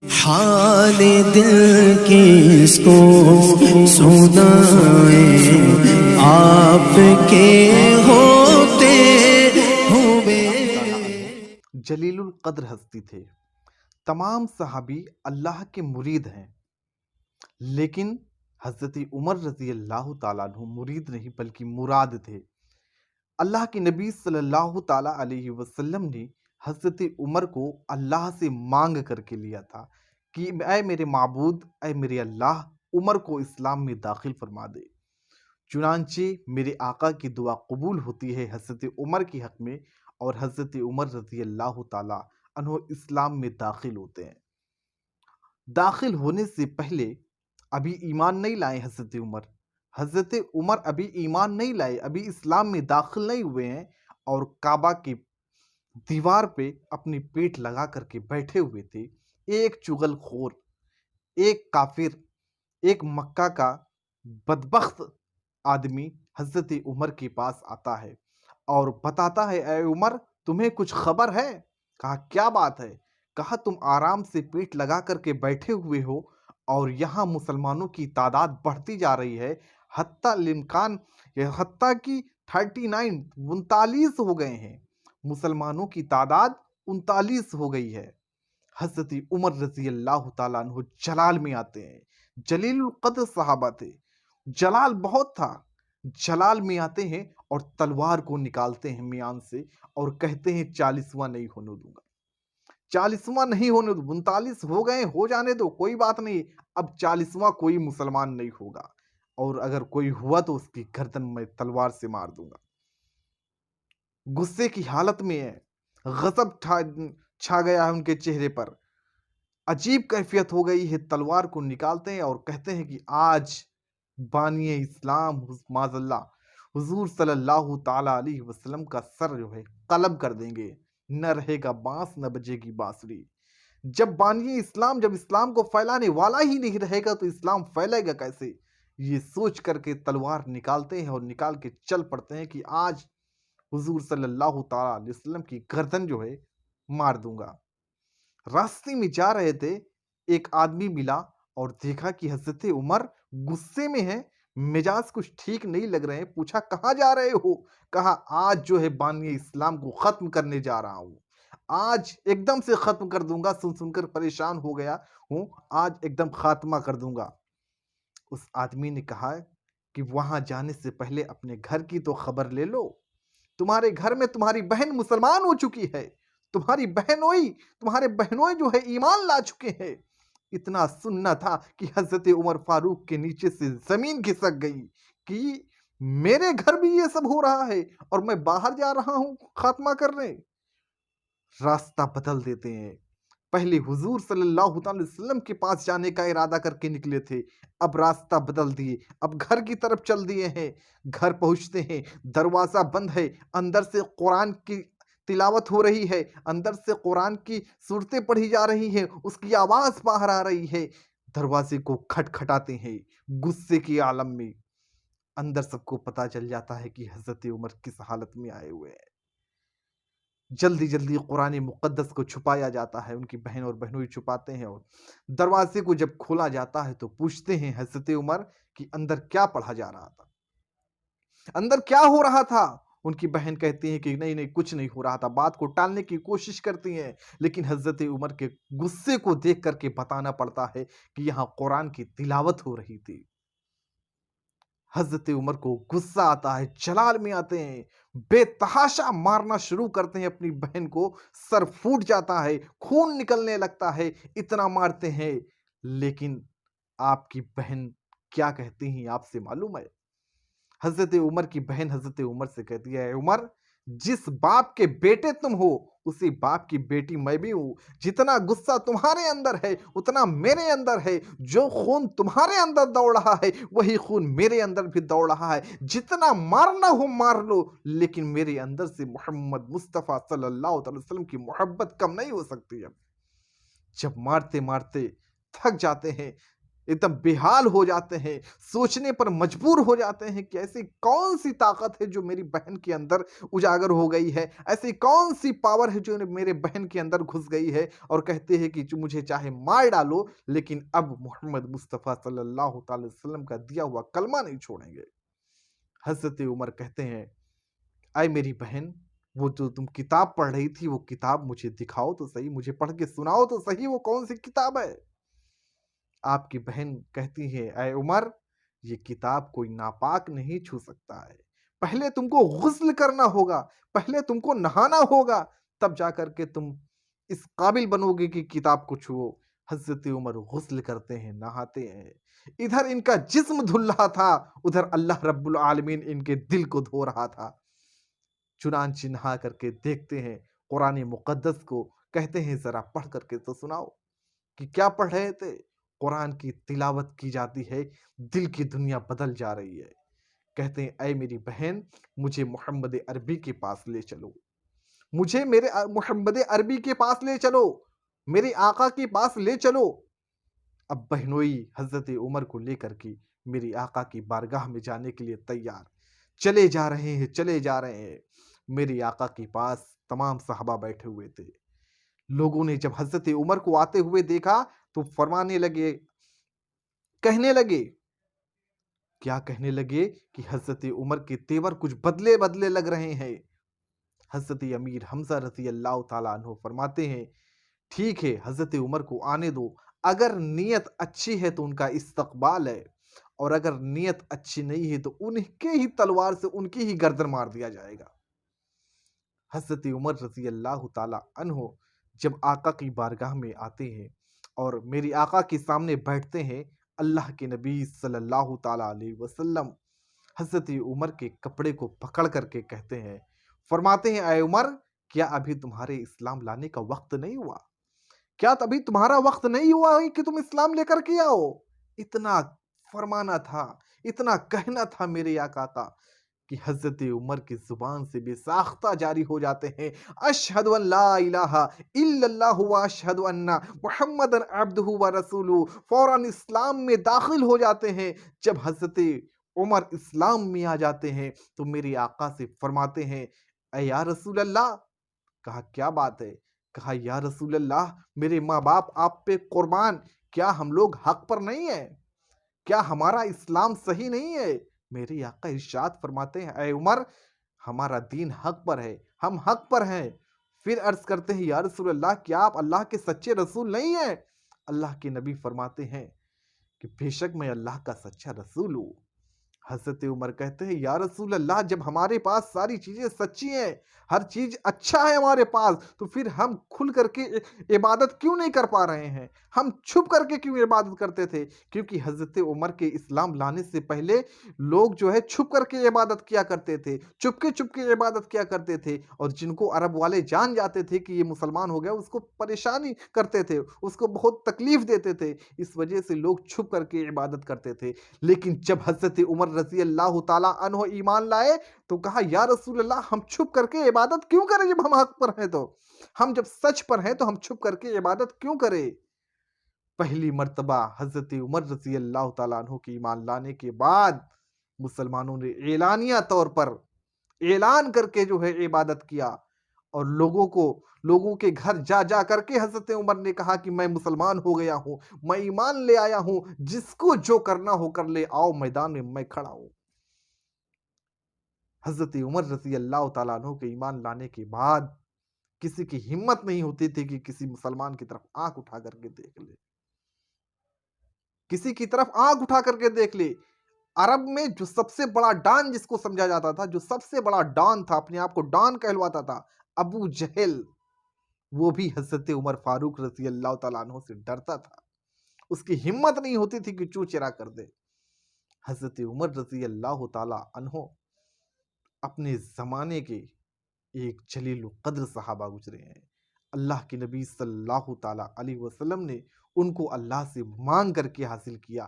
हाल दिल किसको सुनाए, आपके होते हुए। जलीलुल कद्र हस्ती थे। तमाम सहाबी अल्लाह के मुरीद हैं, लेकिन हज़रत उमर रज़ी अल्लाह ताला अन्हु मुरीद नहीं बल्कि मुराद थे। अल्लाह के नबी सल्लल्लाहु ताला अलैहि वसल्लम ने हज़रत उमर को अल्लाह से मांग करके लिया था कि ऐ मेरे माबूद, ऐ मेरे अल्लाह, उमर को इस्लाम में दाखिल फरमा दे। चुनांचे मेरे आका की दुआ कबूल होती है हज़रत उमर के हक़ में, और हज़रत उमर रज़ी अल्लाह ताला अन्हु इस्लाम में दाखिल होते हैं। दाखिल होने से पहले अभी ईमान नहीं लाए हज़रत उमर। हज़रत उमर अभी ईमान नहीं लाए, अभी इस्लाम में दाखिल नहीं हुए हैं, और काबा की दीवार पे अपनी पीठ लगा करके बैठे हुए थे। एक चुगलखोर, एक काफिर, एक मक्का का बदबख्त आदमी हज़रत उमर के पास आता है और बताता है, ऐ उमर, तुम्हें कुछ खबर है? कहा, क्या बात है? कहा, तुम आराम से पीठ लगा करके बैठे हुए हो और यहाँ मुसलमानों की तादाद बढ़ती जा रही है, हत्ता की 39 हो गए हैं। मुसलमानों की तादाद 39 हो गई है। हज़रत उमर रज़ी अल्लाह ताला अन्हु जलाल में आते हैं। जलीलुल कद्र सहाबा थे, जलाल बहुत था। जलाल में आते हैं और तलवार को निकालते हैं मियान से और कहते हैं 40वां नहीं होने दूंगा, 40वां नहीं होने दूंगा। 39 हो गए, हो जाने दो, कोई बात नहीं। अब 40वां कोई मुसलमान नहीं होगा, और अगर कोई हुआ तो उसकी गर्दन मैं तलवार से मार दूंगा। गुस्से की हालत में है, गजब छा गया है उनके चेहरे पर, अजीब कैफियत हो गई है। तलवार को निकालते हैं और कहते हैं कि आज बानिए इस्लाम माज़ल्ला हुजूर सल्लल्लाहु ताला अलैहि वसल्लम का सर जो है कलब कर देंगे। न रहेगा बांस, न बजेगी बांसुरी। जब बानिए इस्लाम, जब इस्लाम को फैलाने वाला ही नहीं रहेगा तो इस्लाम फैलेगा कैसे? ये सोच करके तलवार निकालते हैं और निकाल के चल पड़ते हैं कि आज हुजूर सल्लल्लाहु ताला अलैहि वसल्लम की गर्दन जो है मार दूंगा। रास्ते में जा रहे थे, एक आदमी मिला और देखा कि हज़रत उमर गुस्से में हैं, मिजाज कुछ ठीक नहीं लग रहे हैं। पूछा, कहाँ जा रहे हो? कहा, आज जो है बानिए इस्लाम को ख़त्म करने जा रहा हूँ। आज एकदम से ख़त्म कर दूँगा, सुन-सुन कर परेशान हो गया हूँ, आज एकदम ख़ात्मा कर दूँगा। उस आदमी ने कहा कि वहाँ जाने से पहले अपने घर की तो खबर ले लो। तुम्हारे घर में तुम्हारी बहन मुसलमान हो चुकी है, तुम्हारी बहनोई, तुम्हारे बहनोई जो है ईमान ला चुके हैं। इतना सुनना था कि हज़रत उमर फारूक के नीचे से ज़मीन खिसक गई कि मेरे घर भी ये सब हो रहा है और मैं बाहर जा रहा हूँ खात्मा करने। रास्ता बदल देते हैं। पहले हुजूर सल्लल्लाहु अलैहि वसल्लम के पास जाने का इरादा करके निकले थे, अब रास्ता बदल दिए, अब घर की तरफ चल दिए हैं। घर पहुंचते हैं, दरवाजा बंद है, अंदर से कुरान की तिलावत हो रही है, अंदर से कुरान की सूरतें पढ़ी जा रही हैं, उसकी आवाज बाहर आ रही है। दरवाजे को खटखटाते हैं गुस्से की आलम में। अंदर सबको पता चल जाता है कि हजरत उमर किस हालत में आए हुए हैं। जल्दी जल्दी कुरान मुक़द्दस को छुपाया जाता है, उनकी बहन और बहनोई छुपाते हैं, और दरवाजे को जब खोला जाता है तो पूछते हैं हज़रत उमर कि अंदर क्या पढ़ा जा रहा था, अंदर क्या हो रहा था? उनकी बहन कहती है कि नहीं नहीं, कुछ नहीं हो रहा था। बात को टालने की कोशिश करती हैं, लेकिन हज़रत उमर के गुस्से को देख करके बताना पड़ता है कि यहाँ कुरान की तिलावत हो रही थी। हज़रत उमर को गुस्सा आता है, जलाल में आते हैं, बेतहाशा मारना शुरू करते हैं अपनी बहन को। सर फूट जाता है, खून निकलने लगता है, इतना मारते हैं। लेकिन आपकी बहन क्या कहती हैं आपसे मालूम है? हज़रत उमर की बहन हज़रत उमर से कहती है, उमर, जिस बाप के बेटे तुम हो, उसी बाप की बेटी मैं भी हूँ। जितना गुस्सा तुम्हारे अंदर है, उतना मेरे अंदर है। जो खून तुम्हारे अंदर दौड़ रहा है, वही खून मेरे अंदर भी दौड़ रहा है। जितना मारना हो मार लो, लेकिन मेरे अंदर से मोहम्मद मुस्तफ़ा सल्लल्लाहु अलैहि वसल्लम की मोहब्बत कम नहीं हो सकती है। जब मारते-मारते थक जाते हैं, एकदम बेहाल हो जाते हैं, सोचने पर मजबूर हो जाते हैं कि ऐसी कौन सी ताकत है जो मेरी बहन के अंदर उजागर हो गई है, ऐसी कौन सी पावर है जो मेरे बहन के अंदर घुस गई है, और कहते हैं कि जो मुझे चाहे मार डालो लेकिन अब मोहम्मद मुस्तफ़ा सल्लल्लाहु अलैहि वसल्लम का दिया हुआ कलमा नहीं छोड़ेंगे। हज़रत उमर कहते हैं, अय मेरी बहन, वो जो तुम किताब पढ़ रही थी वो किताब मुझे दिखाओ तो सही, मुझे पढ़ के सुनाओ तो सही, वो कौन सी किताब है? आपकी बहन कहती है, अय उमर, ये किताब कोई नापाक नहीं छू सकता है। पहले तुमको गुस्ल करना होगा, पहले तुमको नहाना होगा, तब जाकर के तुम इस काबिल बनोगे कि किताब को छुओ। हज़रत उमर गुस्ल करते हैं, नहाते हैं। इधर इनका जिस्म धुल रहा था, उधर अल्लाह रब्बुल आलमीन इनके दिल को धो रहा था। चुनांचे नहा करके देखते हैं कुरान मुक़द्दस को, कहते हैं ज़रा पढ़ करके तो सुनाओ। कि क्या पढ़ रहे थे? कुरान की तिलावत की जाती है, दिल की दुनिया बदल जा रही है। कहते हैं, ऐ मेरी बहन, मुझे मोहम्मद अरबी के पास ले चलो। मुझे मेरे मोहम्मद अरबी के पास ले चलो, मेरे आका के पास ले चलो। अब बहनोई हज़रत उमर को लेकर के मेरी आका की बारगाह में जाने के लिए तैयार। चले जा रहे हैं, चले जा रहे हैं। मेरे आका के पास तमाम सहाबा बैठे हुए थे। लोगों ने जब हज़रत उमर को आते हुए देखा तो फरमाने लगे, कहने लगे, क्या कहने लगे कि हज़रत उमर के तेवर कुछ बदले-बदले लग रहे हैं। हज़रत अमीर हमज़ा रज़ी अल्लाह ताला अन्हु फरमाते हैं, ठीक है, हज़रत उमर को आने दो। अगर नीयत अच्छी है तो उनका इस्तक़बाल है, और अगर नीयत अच्छी नहीं है तो उनके ही तलवार से उनकी ही गर्दन मार दिया जाएगा। हज़रत उमर रज़ी अल्लाह ताला अन्हु जब आका की बारगाह में आते हैं और मेरे आका के सामने बैठते हैं, अल्लाह के नबी सल्लल्लाहु ताला अलैहि वसल्लम हज़रत उमर के कपड़े को पकड़ करके कहते हैं, फरमाते हैं, ऐ उमर, क्या अभी तुम्हारे इस्लाम लाने का वक़्त नहीं हुआ? क्या तभी तुम्हारा वक़्त नहीं हुआ है कि तुम इस्लाम लेकर के आओ? इतना फरमाना था, इतना कहना था मेरे आका का कि हज़रत उमर की ज़ुबान से बेसाख्ता जारी हो जाते हैं, अशहदु अन ला इलाहा इल्लल्लाहु व अशहदु अन्ना मुहम्मदन अब्दुहु व रसूलुहु। फ़ौरन इस्लाम में दाखिल हो जाते हैं। जब हज़रत उमर इस्लाम में आ जाते हैं, तो मेरे आका से फरमाते हैं, ऐ या रसूल अल्लाह। कहा, क्या बात है? कहा, या रसूल अल्लाह, मेरे माँ-बाप आप पे कुर्बान, क्या हम लोग हक पर नहीं हैं? क्या हमारा इस्लाम सही नहीं है? मेरे आका इरशाद फरमाते हैं, ऐ उमर, हमारा दीन हक पर है, हम हक पर हैं। फिर अर्ज़ करते हैं, या रसूल अल्लाह, क्या आप अल्लाह के सच्चे रसूल नहीं हैं? अल्लाह के नबी फरमाते हैं कि बेशक मैं अल्लाह का सच्चा रसूल हूँ। हज़रत उमर कहते हैं, या रसूल अल्लाह, जब हमारे पास सारी चीज़ें सच्ची हैं, हर चीज़ अच्छा है हमारे पास, तो फिर हम खुल करके इबादत क्यों नहीं कर पा रहे हैं? हम छुप करके क्यों इबादत करते थे? क्योंकि हज़रत उमर के इस्लाम लाने से पहले लोग जो है छुप करके इबादत किया करते थे, चुपके-चुपके इबादत किया करते थे, और जिनको अरब वाले जान जाते थे कि ये मुसलमान हो गया, उसको परेशानी करते थे, उसको बहुत तकलीफ़ देते थे। इस वजह से लोग छुप करके इबादत करते थे। लेकिन जब हज़रत उमर रज़ी अल्लाह ताला अन्हु ईमान लाए, तो कहा, या रसूल अल्लाह, हम छुप करके इबादत क्यों करें जब हम हक पर हैं तो? हम जब सच पर हैं तो हम छुप करके इबादत क्यों करें? पहली मर्तबा हज़रत उमर रज़ी अल्लाह ताला अन्हु के ईमान लाने के बाद मुसलमानों ने एलानिया तौर पर ऐलान करके जो है इबादत किया, और लोगों के घर जा करके हज़रत उमर ने कहा कि मैं मुसलमान हो गया हूँ, मैं ईमान ले आया हूँ, जिसको जो करना हो कर ले, आओ मैदान में मैं खड़ा हूँ। हज़रत उमर रज़ी अल्लाह ताला अन्हु के ईमान लाने के बाद किसी की हिम्मत नहीं होती थी कि किसी मुसलमान की तरफ आँख उठा करके देख ले। किसी की तरफ आँख उठा करके देख ले। अरब में जो सबसे बड़ा डॉन जिसको समझा जाता था, जो सबसे बड़ा डॉन था, अपने आप को डॉन कहलवाता था, अबू जहल, वो भी हज़रत उमर फारूक रज़ी अल्लाह ताला अन्हु से डरता था। उसकी हिम्मत नहीं होती थी कि चूँ चेरा कर दे। हज़रत उमर रज़ी अल्लाह ताला अन्हु अपने ज़माने के एक जलील क़द्र सहाबा गुज़रे हैं। अल्लाह के नबी सल्लल्लाहु ताला अलैहि वसल्लम ने उनको अल्लाह से माँग करके हासिल किया।